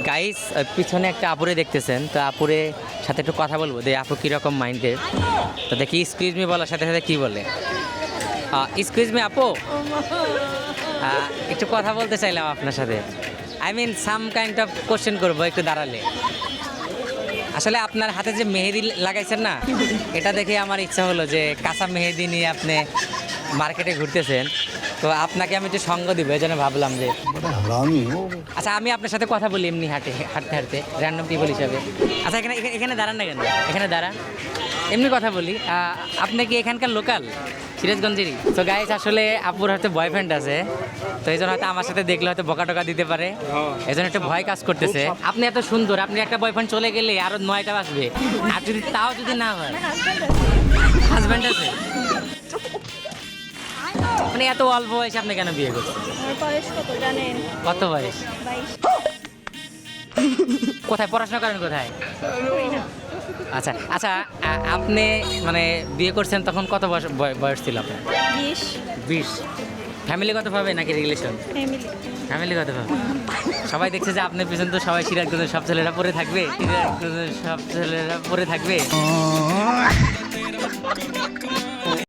Guys পিছনে একটা আপুরে দেখতেছেন, তো আপুরে সাথে একটু কথা বলবো যে আপু কীরকম মাইন্ডের। তো দেখি এক্সকিউজ মি বলার সাথে সাথে কী বলে। এক্সকিউজ মি আপু, একটু কথা বলতে চাইলাম আপনার সাথে। I mean some kind of question করবো, একটু দাঁড়ালে। আসলে আপনার হাতে যে মেহেদি লাগাইছেন না, এটা দেখে আমার ইচ্ছা হলো যে কাঁচা মেহেদি নিয়ে আপনি মার্কেটে ঘুরতেছেন, তো আপনাকে আমি একটু সঙ্গ দিব, এই জন্য ভাবলাম যে আচ্ছা আমি আপনার সাথে কথা বলি এমনি হাঁটতে হাঁটতে র্যান্ডম পিপল হিসাবে। আচ্ছা এখানে এখানে দাঁড়ান না কেন, এখানে দাঁড়ান, এমনি কথা বলি। আপনি কি এখানকার লোকাল, সিরাজগঞ্জেরই? তো গাইস আসলে আপুর হয়তো বয়ফ্রেন্ড আছে, তো এই জন্য হয়তো আমার সাথে দেখলে হয়তো বকা টকা দিতে পারে, এই জন্য একটু ভয় কাজ করতেছে। আপনি এত সুন্দর, আপনি একটা বয়ফ্রেন্ড চলে গেলে আরো 9টা আসবে, আর যদি তাও যদি না হয়, হাজব্যান্ড আছে মানে এত অল্প বয়সে আপনি কেন বিয়ে করছেন? আমার বয়স কত জানেন? কত বয়স? 22। কোথায় পড়াশোনা করেন, কোথায়? করি না। আচ্ছা আচ্ছা, আপনি মানে বিয়ে করছেন তখন কত বয়স ছিল আপনার? 20। 20। ফ্যামিলিগত ভাবে নাকি রিলেশন? ফ্যামিলি। ফ্যামিলিগত ভাবে। সবাই দেখছে যে আপনার পিছন তো সবাই সিরাজগঞ্জের সব ছেলেরা পড়ে থাকবে, সিরাজগঞ্জের সব ছেলেরা পড়ে থাকবে।